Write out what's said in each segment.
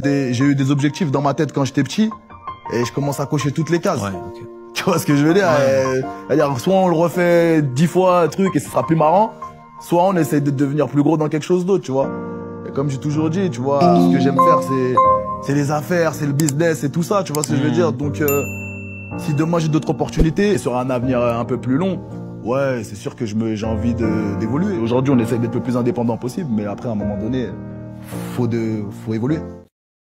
J'ai eu des objectifs dans ma tête quand j'étais petit et je commence à cocher toutes les cases. Ouais, ok. Tu vois ce que je veux dire? C'est-à-dire, soit on le refait 10 fois, truc, et ce sera plus marrant, soit on essaie de devenir plus gros dans quelque chose d'autre, tu vois. Et comme j'ai toujours dit, tu vois, ce que j'aime faire, c'est les affaires, c'est le business, et tout ça, tu vois ce que je veux dire. Donc, si demain j'ai d'autres opportunités, et sur un avenir un peu plus long, ouais, c'est sûr que j'ai envie d'évoluer. Aujourd'hui, on essaie d'être le plus indépendant possible, mais après, à un moment donné, faut évoluer.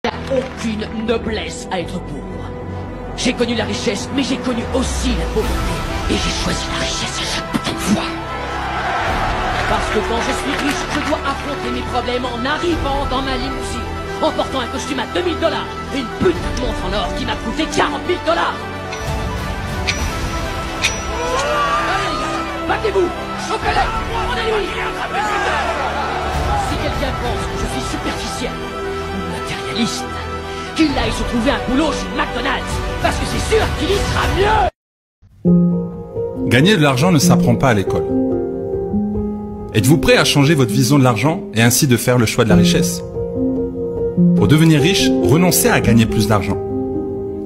Il n'y a aucune noblesse à être pauvre. J'ai connu la richesse, mais j'ai connu aussi la pauvreté. Et j'ai choisi la richesse à chaque putain de fois. Parce que quand je suis riche, je dois affronter mes problèmes en arrivant dans ma limousine, en portant un costume à 2000 $, et une putain de montre en or qui m'a coûté 40 000 $. Allez les gars, battez-vous, chopez-les, prenez-lui. Si quelqu'un pense que je suis superficiel ou matérialiste, qu'il aille se trouver un boulot chez McDonald's, parce que c'est sûr qu'il y sera mieux. Gagner de l'argent ne s'apprend pas à l'école. Êtes-vous prêt à changer votre vision de l'argent et ainsi de faire le choix de la richesse? Pour devenir riche, renoncez à gagner plus d'argent.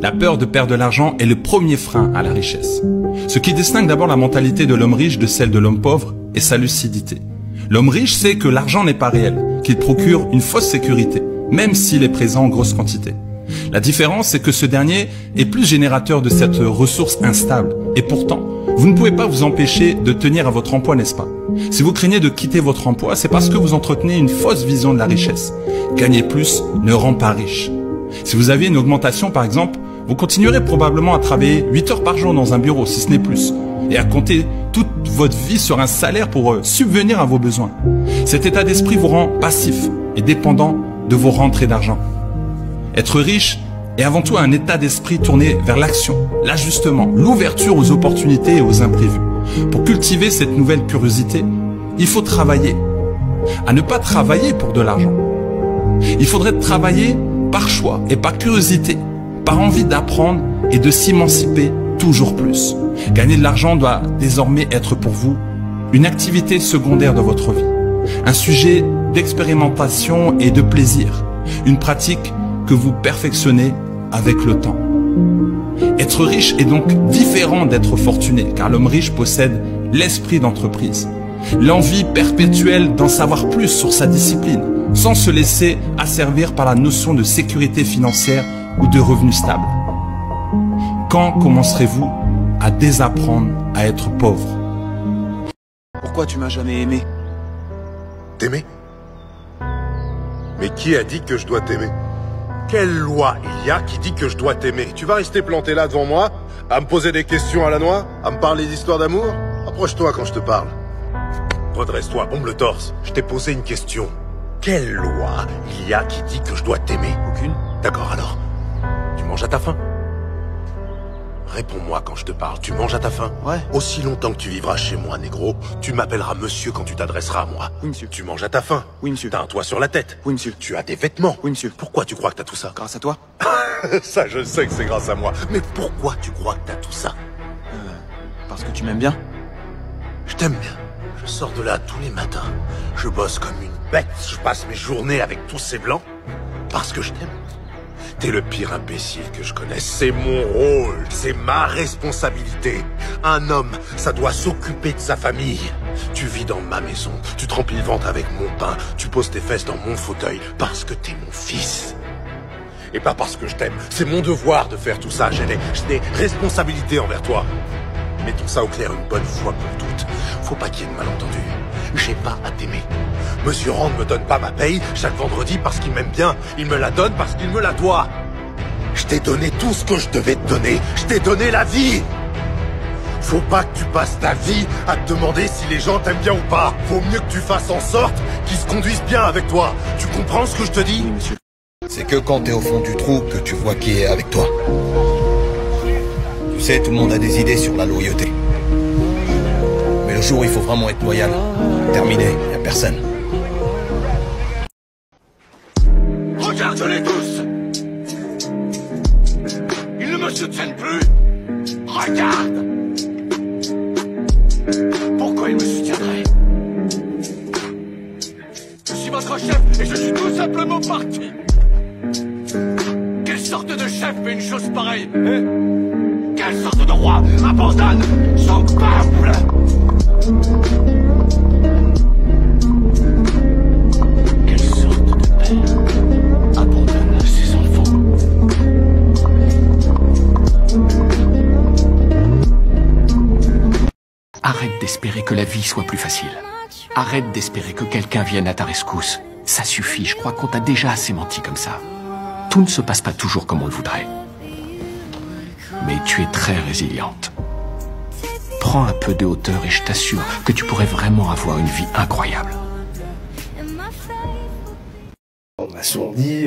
La peur de perdre de l'argent est le premier frein à la richesse. Ce qui distingue d'abord la mentalité de l'homme riche de celle de l'homme pauvre est sa lucidité. L'homme riche sait que l'argent n'est pas réel, qu'il procure une fausse sécurité, même s'il est présent en grosse quantité. La différence, c'est que ce dernier est plus générateur de cette ressource instable. Et pourtant, vous ne pouvez pas vous empêcher de tenir à votre emploi, n'est-ce pas? Si vous craignez de quitter votre emploi, c'est parce que vous entretenez une fausse vision de la richesse. Gagner plus ne rend pas riche. Si vous aviez une augmentation, par exemple, vous continuerez probablement à travailler 8 heures par jour dans un bureau, si ce n'est plus, et à compter toute votre vie sur un salaire pour subvenir à vos besoins. Cet état d'esprit vous rend passif et dépendant de vos rentrées d'argent. Être riche est avant tout un état d'esprit tourné vers l'action, l'ajustement, l'ouverture aux opportunités et aux imprévus. Pour cultiver cette nouvelle curiosité, il faut travailler. À ne pas travailler pour de l'argent. Il faudrait travailler par choix et par curiosité, par envie d'apprendre et de s'émanciper toujours plus. Gagner de l'argent doit désormais être pour vous une activité secondaire de votre vie, un sujet d'expérimentation et de plaisir, une pratique que vous perfectionnez avec le temps. Être riche est donc différent d'être fortuné, car l'homme riche possède l'esprit d'entreprise, l'envie perpétuelle d'en savoir plus sur sa discipline, sans se laisser asservir par la notion de sécurité financière ou de revenus stables. Quand commencerez-vous à désapprendre à être pauvre? Pourquoi tu m'as jamais aimé? T'aimer? Mais qui a dit que je dois t'aimer? Quelle loi il y a qui dit que je dois t'aimer? Tu vas rester planté là devant moi, à me poser des questions à la noix, à me parler d'histoires d'amour? Approche-toi quand je te parle. Redresse-toi, bombe le torse. Je t'ai posé une question. Quelle loi il y a qui dit que je dois t'aimer? Aucune. D'accord alors. Tu manges à ta faim? Réponds-moi quand je te parle. Tu manges à ta faim? Ouais. Aussi longtemps que tu vivras chez moi, négro, tu m'appelleras monsieur quand tu t'adresseras à moi. Oui, monsieur. Tu manges à ta faim? Oui, monsieur. T'as un toit sur la tête? Oui, monsieur. Tu as des vêtements? Oui, monsieur. Pourquoi tu crois que t'as tout ça? Grâce à toi. Ça, je sais que c'est grâce à moi. Mais pourquoi tu crois que t'as tout ça? Parce que tu m'aimes bien. Je t'aime bien. Je sors de là tous les matins. Je bosse comme une bête. Je passe mes journées avec tous ces blancs. Parce que je t'aime. T'es le pire imbécile que je connaisse. C'est mon rôle. C'est ma responsabilité. Un homme, ça doit s'occuper de sa famille. Tu vis dans ma maison. Tu te remplis le ventre avec mon pain. Tu poses tes fesses dans mon fauteuil. Parce que t'es mon fils. Et pas parce que je t'aime. C'est mon devoir de faire tout ça. J'ai des responsabilités envers toi. Mettons ça au clair une bonne fois pour toutes. Faut pas qu'il y ait de malentendus. J'ai pas à t'aimer. Monsieur Rand me donne pas ma paye chaque vendredi parce qu'il m'aime bien. Il me la donne parce qu'il me la doit. Je t'ai donné tout ce que je devais te donner. Je t'ai donné la vie. Faut pas que tu passes ta vie à te demander si les gens t'aiment bien ou pas. Faut mieux que tu fasses en sorte qu'ils se conduisent bien avec toi. Tu comprends ce que je te dis? Oui, monsieur. C'est que quand t'es au fond du trou que tu vois qui est avec toi. Tu sais, tout le monde a des idées sur la loyauté. Mais le jour où il faut vraiment être loyal, terminé, y a personne. Regarde-les tous! Ils ne me soutiennent plus! Regarde! Pourquoi ils me soutiendraient? Je suis votre chef et je suis tout simplement parti! fait une chose pareille, hein? Quelle sorte de roi abandonne son peuple? Quelle sorte de père abandonne ses enfants? Arrête d'espérer que la vie soit plus facile. Arrête d'espérer que quelqu'un vienne à ta rescousse. Ça suffit, je crois qu'on t'a déjà assez menti comme ça. Tout ne se passe pas toujours comme on le voudrait. Mais tu es très résiliente. Prends un peu de hauteur et je t'assure que tu pourrais vraiment avoir une vie incroyable. On m'a souvent dit,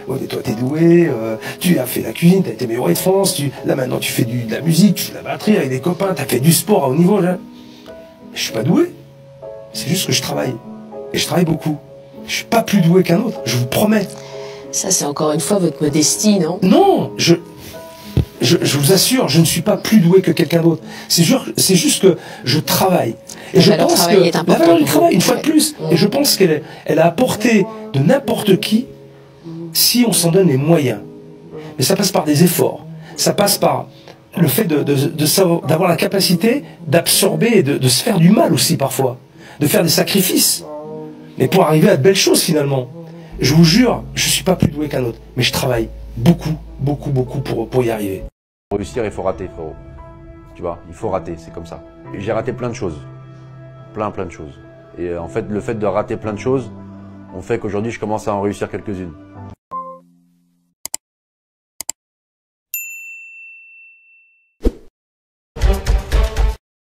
ouais mais toi t'es doué, tu as fait la cuisine, t'as été meilleur de France, là maintenant tu fais de la musique, tu fais de la batterie avec des copains, t'as fait du sport à haut niveau là. Je suis pas doué, c'est juste que je travaille. Et je travaille beaucoup. Je suis pas plus doué qu'un autre, je vous promets. Ça c'est encore une fois votre modestie, non? Non, je vous assure, je ne suis pas plus doué que quelqu'un d'autre. C'est juste que je travaille. Et je pense que la valeur du travail, une fois de plus, et je pense qu'elle a à portée de n'importe qui si on s'en donne les moyens. Mais ça passe par des efforts. Ça passe par le fait d'avoir la capacité d'absorber et de se faire du mal aussi parfois. De faire des sacrifices. Mais pour arriver à de belles choses finalement. Je vous jure, je suis pas plus doué qu'un autre. Mais je travaille beaucoup, beaucoup, beaucoup pour y arriver. Pour réussir, il faut rater, frérot. Tu vois, il faut rater, c'est comme ça. J'ai raté plein de choses. Plein de choses. Et en fait, le fait de rater plein de choses, on fait qu'aujourd'hui, je commence à en réussir quelques-unes.